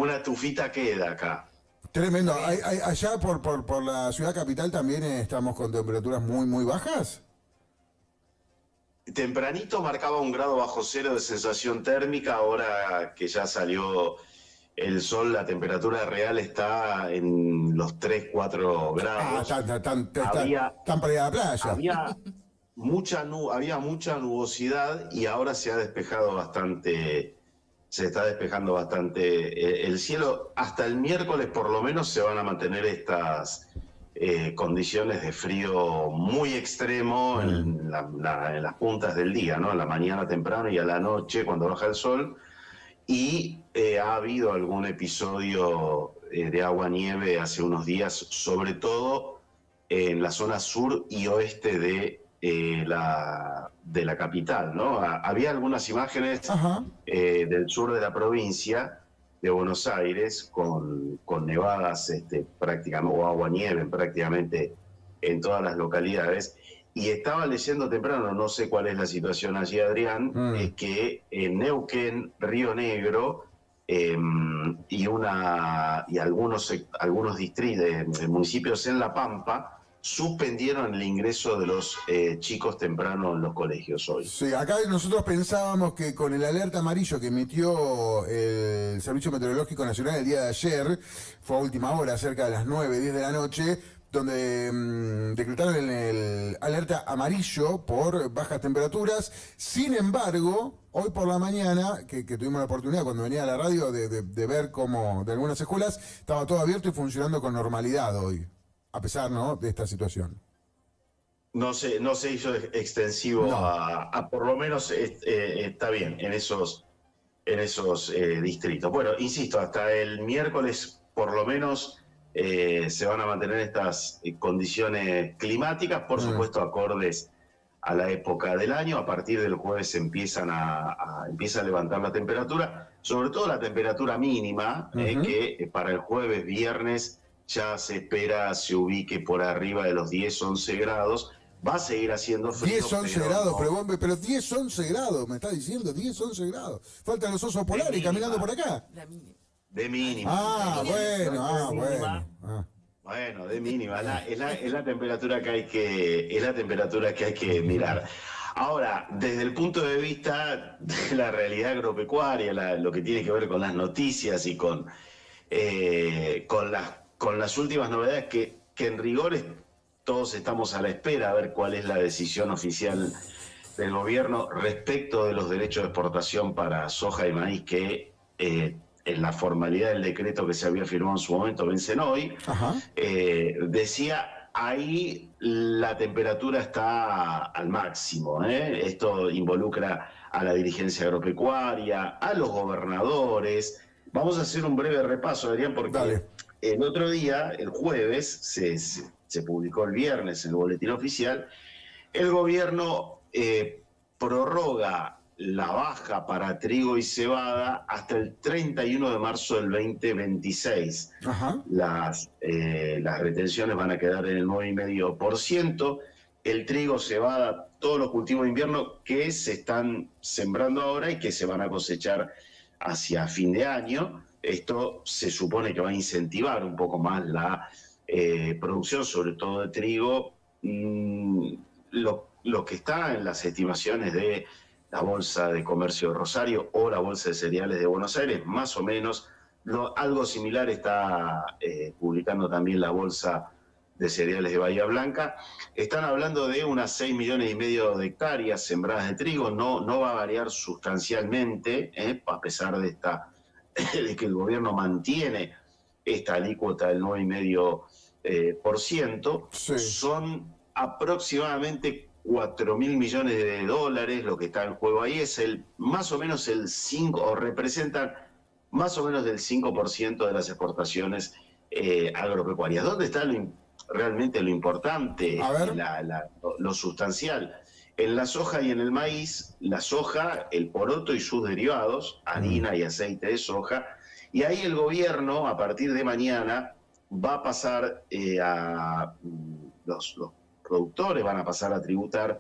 una tufita queda acá. Tremendo. Allá por la ciudad capital también estamos con temperaturas muy, muy bajas. Tempranito marcaba 1 grado bajo cero de sensación térmica, ahora que ya salió el sol, la temperatura real está en los 3 4 Ah, grados. Había, tan para ir a la playa. había había mucha nubosidad y ahora se ha despejado bastante, se está despejando bastante el cielo. Hasta el miércoles por lo menos se van a mantener estas condiciones de frío muy extremo en las puntas del día, ¿no? En la mañana temprano y a la noche cuando baja el sol. Y ha habido algún episodio de agua-nieve hace unos días, sobre todo en la zona sur y oeste de la capital, ¿no? Había algunas imágenes Ajá. del sur de la provincia de Buenos Aires con nevadas prácticamente, o agua-nieve prácticamente en todas las localidades. Y estaba leyendo temprano, no sé cuál es la situación allí, Adrián, que en Neuquén, Río Negro y algunos distritos, municipios en La Pampa suspendieron el ingreso de los chicos temprano en los colegios hoy. Sí, acá nosotros pensábamos que con el alerta amarillo que emitió el Servicio Meteorológico Nacional el día de ayer, fue a última hora, cerca de las 9, 10 de la noche, donde decretaron el alerta amarillo por bajas temperaturas. Sin embargo, hoy por la mañana, que tuvimos la oportunidad cuando venía a la radio de ver cómo de algunas escuelas, estaba todo abierto y funcionando con normalidad hoy, a pesar, ¿no?, de esta situación. No se hizo extensivo No. por lo menos está bien en esos distritos. Bueno, insisto, hasta el miércoles por lo menos se van a mantener estas condiciones climáticas, por supuesto acordes a la época del año. A partir del jueves empieza a levantar la temperatura, sobre todo la temperatura mínima, que para el jueves, viernes, ya se espera se ubique por arriba de los 10, 11 grados. Va a seguir haciendo frío. 10, 11 grados, no. pero 10, 11 grados, me está diciendo, 10, 11 grados. Faltan los osos polares caminando por acá. De mínima. Ah, bueno, Bueno, de mínima. Es la temperatura que hay que mirar. Ahora, desde el punto de vista de la realidad agropecuaria, lo que tiene que ver con las noticias y con las últimas novedades que en rigor todos estamos a la espera a ver cuál es la decisión oficial del gobierno respecto de los derechos de exportación para soja y maíz que en la formalidad del decreto que se había firmado en su momento vencen hoy. Decía, ahí la temperatura está al máximo. Esto involucra a la dirigencia agropecuaria, a los gobernadores. Vamos a hacer un breve repaso, Adrián, porque Dale. El otro día, el jueves, se publicó el viernes en el boletín oficial, el gobierno prorroga la baja para trigo y cebada hasta el 31 de marzo del 2026. Las retenciones van a quedar en el 9,5%. El trigo, cebada, todos los cultivos de invierno que se están sembrando ahora y que se van a cosechar hacia fin de año. Esto se supone que va a incentivar un poco más la producción, sobre todo de trigo. Lo que está en las estimaciones de la Bolsa de Comercio de Rosario o la Bolsa de Cereales de Buenos Aires, más o menos, algo similar está publicando también la Bolsa de Cereales de Bahía Blanca. Están hablando de unas 6,5 millones de hectáreas sembradas de trigo. No va a variar sustancialmente, a pesar de que el gobierno mantiene esta alícuota del 9,5%. Sí. Son aproximadamente 4.000 millones de dólares lo que está en juego ahí. Es más o menos el 5, o representan más o menos del 5% de las exportaciones agropecuarias. ¿Dónde está realmente lo importante, lo sustancial? En la soja y en el maíz. La soja, el poroto y sus derivados, harina y aceite de soja. Y ahí el gobierno, a partir de mañana, va a pasar los productores van a pasar a tributar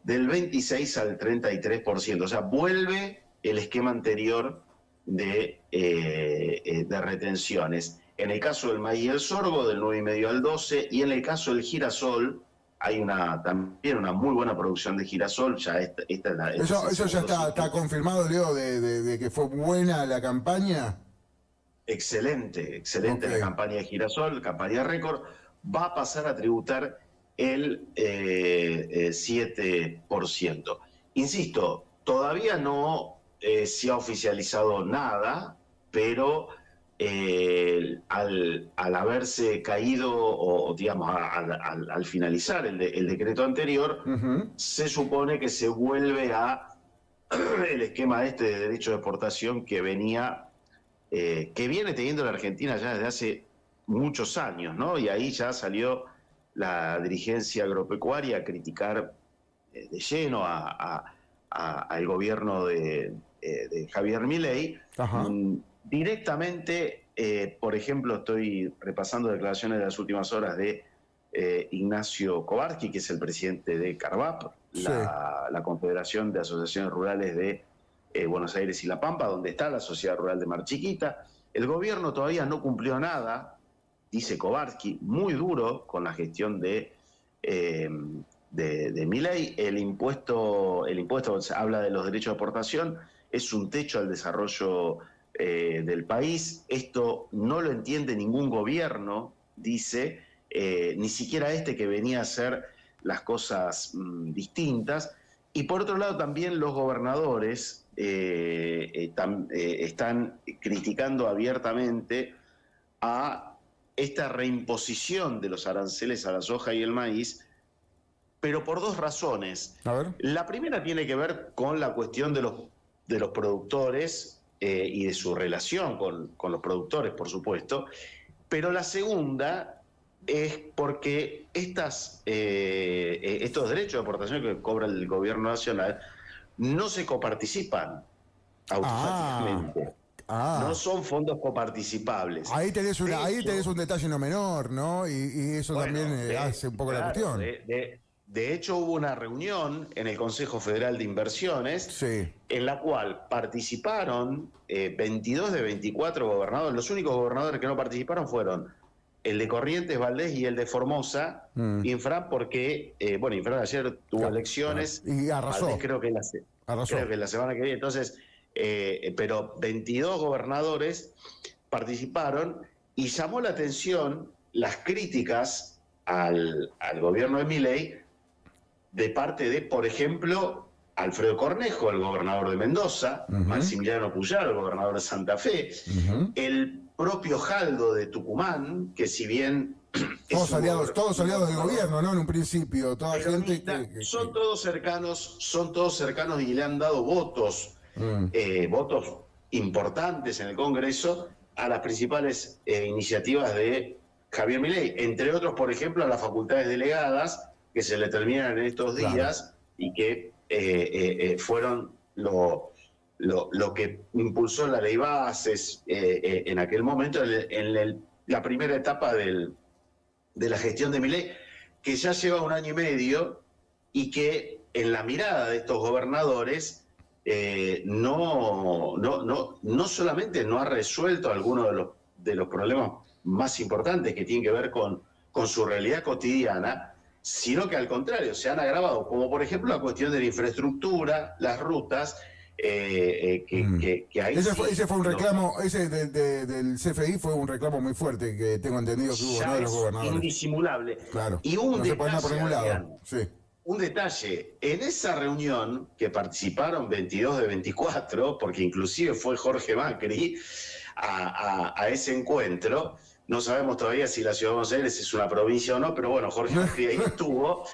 del 26 al 33%. O sea, vuelve el esquema anterior de retenciones. En el caso del maíz y el sorgo, del 9,5 al 12, y en el caso del girasol, hay también una muy buena producción de girasol. Ya esta es Eso ya está confirmado, Leo, de que fue buena la campaña. Excelente la campaña de girasol, campaña récord. Va a pasar a tributar el 7%. Insisto, todavía no se ha oficializado nada, pero al haberse caído, o digamos, al finalizar el decreto anterior, se supone que se vuelve a el esquema de derecho de exportación que viene teniendo la Argentina ya desde hace muchos años, ¿no? Y ahí ya salió la dirigencia agropecuaria a criticar de lleno al gobierno de Javier Milei. Directamente, por ejemplo, estoy repasando declaraciones de las últimas horas de Ignacio Kowarski, que es el presidente de CARVAP, sí, la Confederación de Asociaciones Rurales de Buenos Aires y La Pampa, donde está la Sociedad Rural de Mar Chiquita. El gobierno todavía no cumplió nada, dice Kowarski, muy duro con la gestión de Milei. El impuesto habla de los derechos de exportación, es un techo al desarrollo del país. Esto no lo entiende ningún gobierno, dice, ni siquiera que venía a hacer las cosas distintas. Y por otro lado también los gobernadores están criticando abiertamente a esta reimposición de los aranceles a la soja y el maíz, pero por dos razones. A ver. La primera tiene que ver con la cuestión de los productores y de su relación con los productores, por supuesto, pero la segunda es porque estos derechos de exportación que cobra el gobierno nacional no se coparticipan automáticamente. No son fondos coparticipables. Ahí tenés un detalle no menor, ¿no? Y eso también hace un poco la cuestión. De hecho, hubo una reunión en el Consejo Federal de Inversiones, sí, en la cual participaron 22 de 24 gobernadores. Los únicos gobernadores que no participaron fueron el de Corrientes, Valdés y el de Formosa, Infran, porque, Infran ayer tuvo elecciones. Y arrasó. Valdés creo que la semana que viene. Entonces, pero 22 gobernadores participaron y llamó la atención las críticas al gobierno de Milei de parte de, por ejemplo, Alfredo Cornejo, el gobernador de Mendoza, Maximiliano Puyaro, el gobernador de Santa Fe, el propio Jaldo de Tucumán, que si bien... Todos aliados del gobierno, ¿no? En un principio, toda gente son todos cercanos y le han dado votos, votos importantes en el Congreso a las principales iniciativas de Javier Milei, entre otros, por ejemplo, a las facultades delegadas, que se le terminan en estos días, y que fueron lo que impulsó la ley bases en aquel momento, en la primera etapa de la gestión de Milei, que ya lleva 1 año y medio, y que en la mirada de estos gobernadores no solamente no ha resuelto algunos de los problemas más importantes que tienen que ver con su realidad cotidiana, sino que al contrario, se han agravado, como por ejemplo la cuestión de la infraestructura, las rutas, que ahí... Ese fue un reclamo, del CFI fue un reclamo muy fuerte, que tengo entendido que hubo, ¿no?, de los gobernadores. Indisimulable. Claro. Y un no detalle, por ningún lado. Sí. Un detalle, en esa reunión que participaron 22 de 24, porque inclusive fue Jorge Macri a ese encuentro. No sabemos todavía si la Ciudad de Buenos Aires es una provincia o no, pero bueno, Jorge Macri ahí estuvo.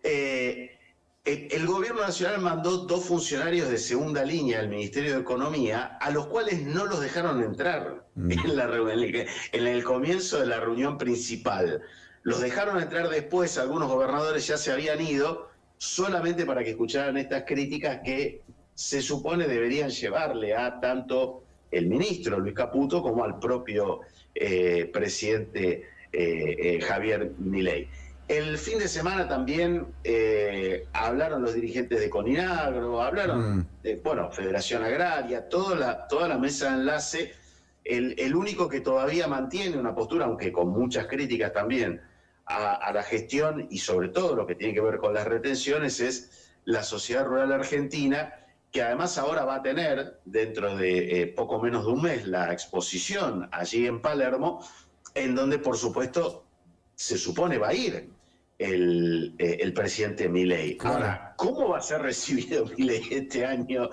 El gobierno nacional mandó 2 funcionarios de segunda línea al Ministerio de Economía, a los cuales no los dejaron entrar en el comienzo de la reunión principal. Los dejaron entrar después, algunos gobernadores ya se habían ido, solamente para que escucharan estas críticas que se supone deberían llevarle a tanto el ministro Luis Caputo como al propio presidente Javier Milei. El fin de semana también hablaron los dirigentes de Coninagro, hablaron de, Federación Agraria, toda la mesa de enlace. El único que todavía mantiene una postura, aunque con muchas críticas también, a la gestión y sobre todo lo que tiene que ver con las retenciones, es la Sociedad Rural Argentina, que además ahora va a tener, dentro de poco menos de un mes, la exposición allí en Palermo, en donde, por supuesto, se supone va a ir el presidente Milei. Claro. Ahora, ¿cómo va a ser recibido Milei este año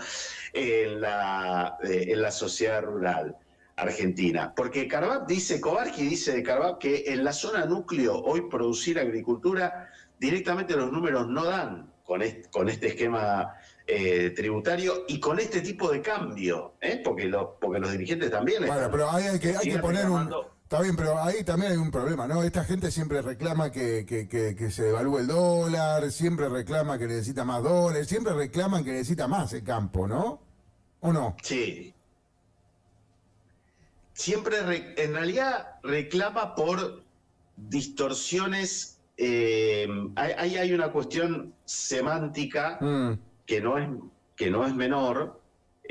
en la sociedad rural argentina? Porque Kovarski dice de Carvap que en la zona núcleo hoy producir agricultura directamente los números no dan con este esquema tributario y con este tipo de cambio, porque los dirigentes también... Bueno, pero ahí hay que poner Está bien, pero ahí también hay un problema, ¿no? Esta gente siempre reclama que se devalúe el dólar, siempre reclama que necesita más dólares, siempre reclaman que necesita más el campo, ¿no? ¿O no? Sí. Siempre, en realidad, reclama por distorsiones. Ahí hay una cuestión semántica que no es menor.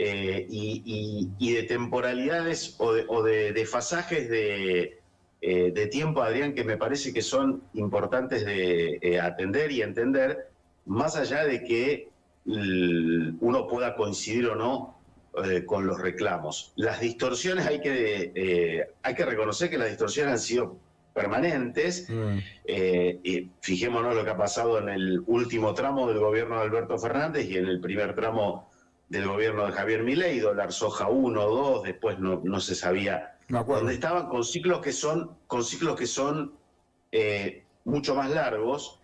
Y de temporalidades o de desfasajes de tiempo, Adrián, que me parece que son importantes de atender y entender, más allá de que uno pueda coincidir o no con los reclamos. Las distorsiones hay que reconocer que las distorsiones han sido permanentes. Y fijémonos lo que ha pasado en el último tramo del gobierno de Alberto Fernández y en el primer tramo del gobierno de Javier Milei, dólar soja 1, 2, después no se sabía dónde estaban, con ciclos que son mucho más largos,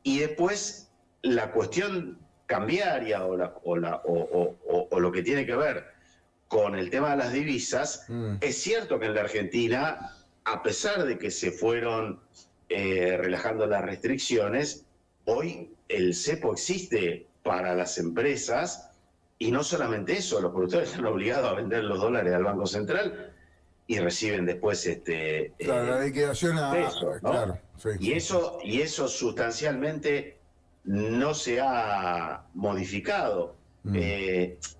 y después la cuestión cambiaria o lo que tiene que ver con el tema de las divisas. Es cierto que en la Argentina, a pesar de que se fueron relajando las restricciones, hoy el cepo existe para las empresas. Y no solamente eso, los productores están obligados a vender los dólares al Banco Central y reciben después claro, la liquidación pesos, ¿no? Claro, sí, y eso sustancialmente no se ha modificado.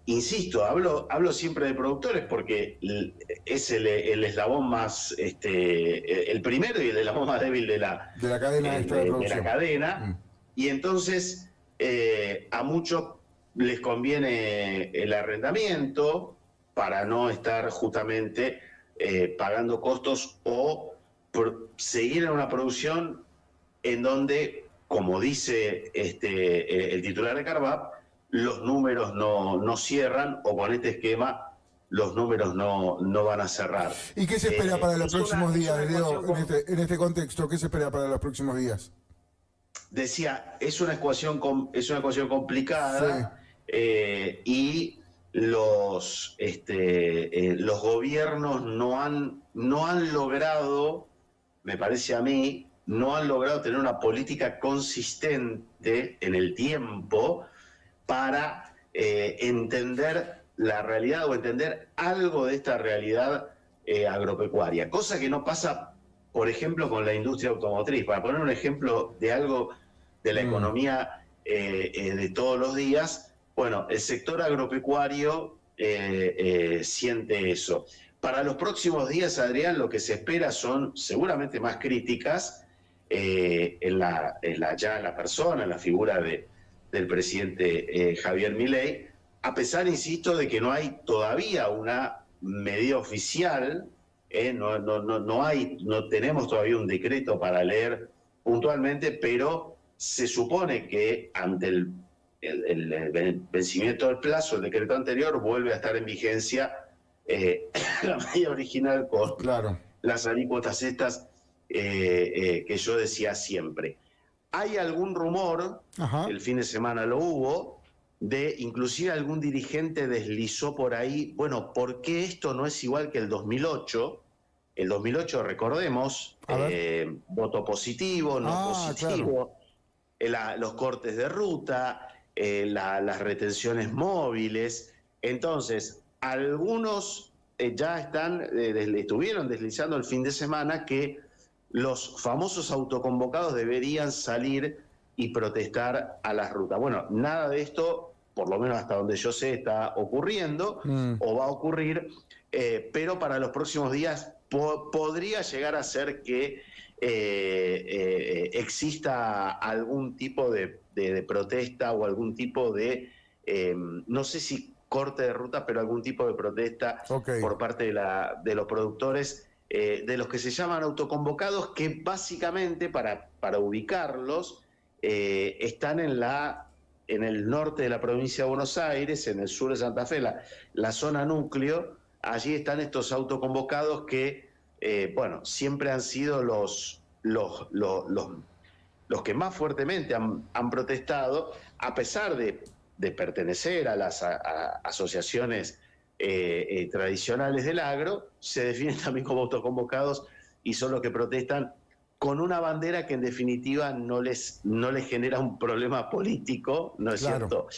Insisto, hablo siempre de productores porque es el eslabón más, el primero y el eslabón más débil de la cadena de la cadena. Y entonces a muchos les conviene el arrendamiento para no estar justamente pagando costos o seguir en una producción en donde, como dice el titular de Carvap, los números no cierran, o con este esquema los números no van a cerrar. ¿Y qué se espera para los próximos días, Leo, en este contexto? ¿Qué se espera para los próximos días? Decía, es una ecuación complicada. Sí. Y los gobiernos no han logrado, me parece a mí, tener una política consistente en el tiempo para entender la realidad o entender algo de esta realidad agropecuaria, cosa que no pasa, por ejemplo, con la industria automotriz. Para poner un ejemplo de algo de la economía de todos los días, bueno, el sector agropecuario siente eso. Para los próximos días, Adrián, lo que se espera son seguramente más críticas en la persona, en la figura del presidente Javier Milei, a pesar, insisto, de que no hay todavía una medida oficial, no tenemos todavía un decreto para leer puntualmente, pero se supone que ante el vencimiento del plazo, el decreto anterior, vuelve a estar en vigencia la medida original con las alícuotas estas que yo decía siempre. Hay algún rumor, el fin de semana lo hubo, de inclusive algún dirigente deslizó por ahí, bueno, ¿por qué esto no es igual que el 2008? El 2008, recordemos, voto positivo, no positivo, los cortes de ruta, las retenciones móviles. Entonces, algunos ya estuvieron deslizando el fin de semana que los famosos autoconvocados deberían salir y protestar a las rutas. Bueno, nada de esto, por lo menos hasta donde yo sé, está ocurriendo o va a ocurrir, pero para los próximos días podría llegar a ser que exista algún tipo de protesta o algún tipo de, no sé si corte de ruta, pero algún tipo de protesta por parte de los productores, de los que se llaman autoconvocados, que básicamente, para ubicarlos, están en el norte de la provincia de Buenos Aires, en el sur de Santa Fe, la zona núcleo. Allí están estos autoconvocados que, bueno, siempre han sido los que más fuertemente han protestado, a pesar de pertenecer a las asociaciones tradicionales del agro, se definen también como autoconvocados y son los que protestan con una bandera que en definitiva no les genera un problema político, ¿no es cierto?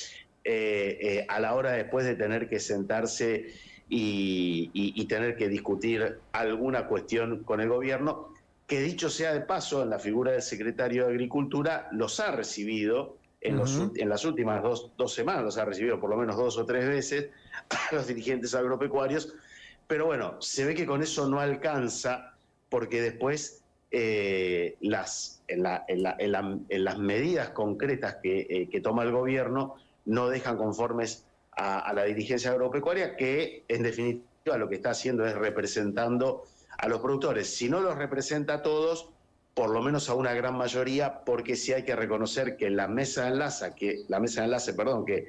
A la hora después de tener que sentarse y tener que discutir alguna cuestión con el gobierno, que dicho sea de paso, en la figura del secretario de Agricultura, los ha recibido en las últimas dos semanas, los ha recibido por lo menos 2 o 3 veces a los dirigentes agropecuarios, pero bueno, se ve que con eso no alcanza, porque después en las medidas concretas que toma el gobierno no dejan conformes a la dirigencia agropecuaria, que en definitiva lo que está haciendo es representando a los productores. Si no los representa a todos, por lo menos a una gran mayoría, porque sí hay que reconocer que la mesa de enlace que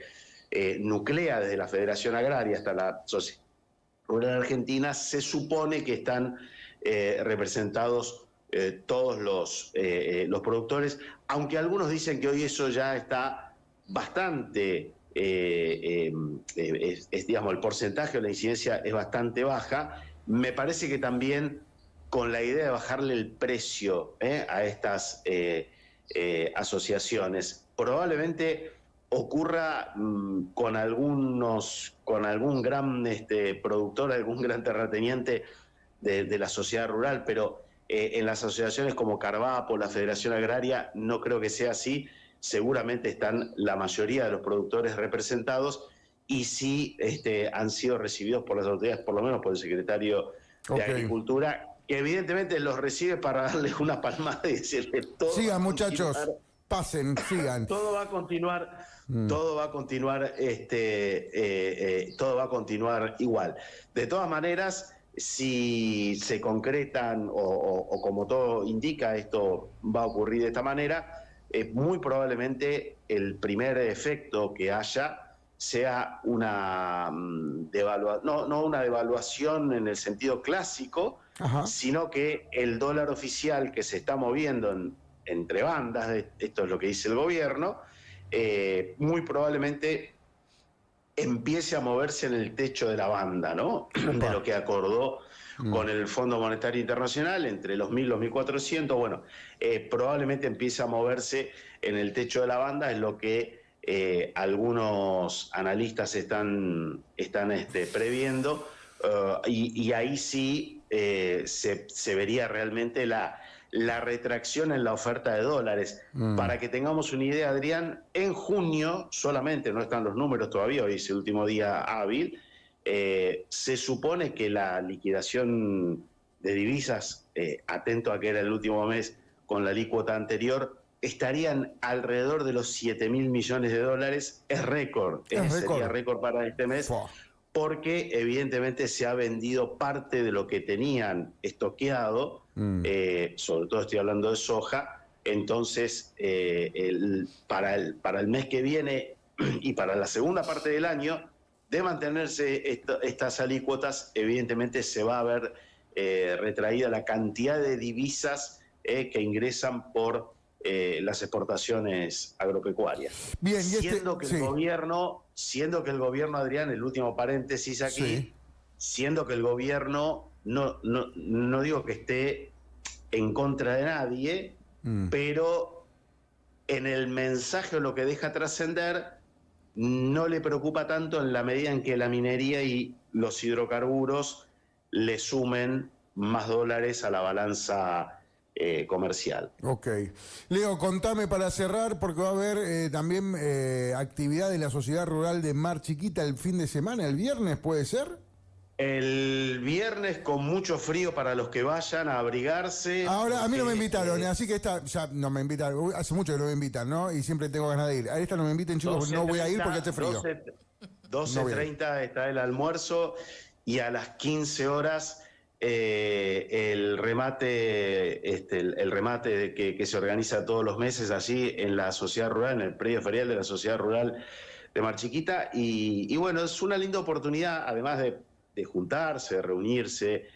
nuclea desde la Federación Agraria hasta la Sociedad Rural Argentina, se supone que están representados todos los productores, aunque algunos dicen que hoy eso ya está bastante, digamos, el porcentaje o la incidencia es bastante baja. Me parece que también con la idea de bajarle el precio a estas asociaciones, probablemente ocurra con algún gran productor, algún gran terrateniente de la sociedad rural, pero en las asociaciones como Carvapo, la Federación Agraria, no creo que sea así. Seguramente están la mayoría de los productores representados y sí han sido recibidos por las autoridades, por lo menos por el secretario de Agricultura, que evidentemente los recibe para darles una palmada y decirle todo. Sigan, muchachos, pasen, sigan. Todo va a continuar, todo va a continuar, todo va a continuar igual. De todas maneras, si se concretan o como todo indica, esto va a ocurrir de esta manera, muy probablemente el primer efecto que haya sea una devaluación, no una devaluación en el sentido clásico, sino que el dólar oficial que se está moviendo entre bandas, esto es lo que dice el gobierno, muy probablemente empiece a moverse en el techo de la banda, ¿no? De lo que acordó con el Fondo Monetario Internacional entre los 1.000 y los 1.400, bueno, probablemente empiece a moverse en el techo de la banda, es lo que algunos analistas están previendo, y ahí sí se vería realmente la retracción en la oferta de dólares. Para que tengamos una idea, Adrián, en junio solamente, no están los números todavía, hoy es el último día hábil, se supone que la liquidación de divisas, atento a que era el último mes con la alícuota anterior, estarían alrededor de los 7.000 millones de dólares. Es récord, sería récord para este mes, porque evidentemente se ha vendido parte de lo que tenían estoqueado, sobre todo estoy hablando de soja. Entonces para el mes que viene y para la segunda parte del año, de mantenerse estas alícuotas, evidentemente se va a ver retraída la cantidad de divisas que ingresan por las exportaciones agropecuarias. Bien, siendo que el gobierno, Adrián, el último paréntesis aquí, siendo que el gobierno, no digo que esté en contra de nadie, pero en el mensaje o lo que deja trascender no le preocupa tanto en la medida en que la minería y los hidrocarburos le sumen más dólares a la balanza comercial. Ok. Leo, contame para cerrar, porque va a haber también actividad de la Sociedad Rural de Mar Chiquita el fin de semana, el viernes, ¿puede ser? El viernes con mucho frío para los que vayan a abrigarse. Ahora, a mí no me invitaron, así que ya no me invitan, hace mucho que no me invitan, ¿no? Y siempre tengo ganas de ir. A esta no me inviten, chicos, no voy a ir porque hace frío. 12:30 está el almuerzo y a las 15 horas el remate, que se organiza todos los meses allí en la Sociedad Rural, en el predio ferial de la Sociedad Rural de Mar Chiquita. Y bueno, es una linda oportunidad, además de juntarse, de reunirse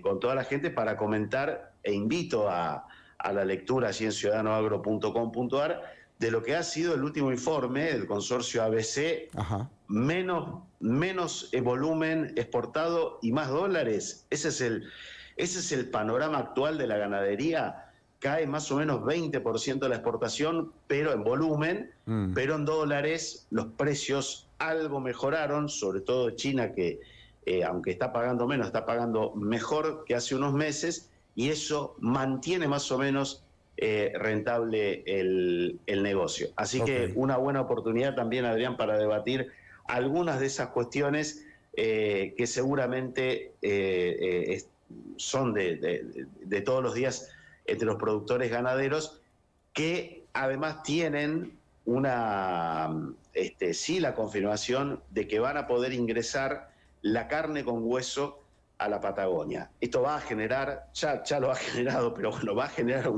con toda la gente para comentar, e invito a la lectura allí en ciudadanoagro.com.ar de lo que ha sido el último informe del consorcio ABC. Ajá. Menos volumen exportado y más dólares. Ese es el panorama actual de la ganadería. Cae más o menos 20% de la exportación, pero en volumen, pero en dólares los precios algo mejoraron, sobre todo China, que aunque está pagando menos, está pagando mejor que hace unos meses, y eso mantiene más o menos rentable el negocio. Así que una buena oportunidad también, Adrián, para debatir algunas de esas cuestiones que seguramente son de todos los días entre los productores ganaderos, que además tienen la confirmación de que van a poder ingresar la carne con hueso a la Patagonia. Esto va a generar, ya lo ha generado, pero bueno, va a generar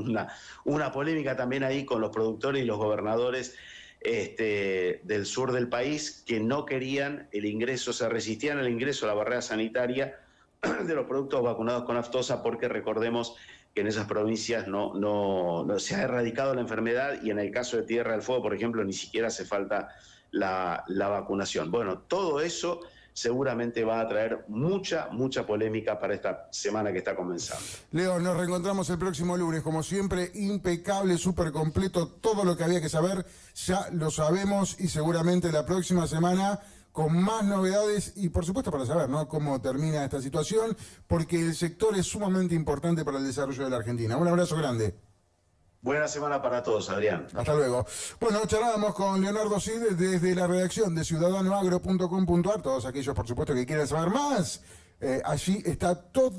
una polémica también ahí con los productores y los gobernadores del sur del país, que no querían el ingreso, se resistían al ingreso a la barrera sanitaria de los productos vacunados con aftosa, porque recordemos que en esas provincias no se ha erradicado la enfermedad, y en el caso de Tierra del Fuego, por ejemplo, ni siquiera hace falta la vacunación. Bueno, todo eso seguramente va a traer mucha polémica para esta semana que está comenzando. Leo, nos reencontramos el próximo lunes, como siempre, impecable, súper completo, todo lo que había que saber ya lo sabemos, y seguramente la próxima semana con más novedades y por supuesto para saber, ¿no?, cómo termina esta situación, porque el sector es sumamente importante para el desarrollo de la Argentina. Un abrazo grande. Buena semana para todos, Adrián. Hasta luego. Bueno, charlábamos con Leonardo Cid desde la redacción de ciudadanoagro.com.ar. Todos aquellos, por supuesto, que quieran saber más, allí está toda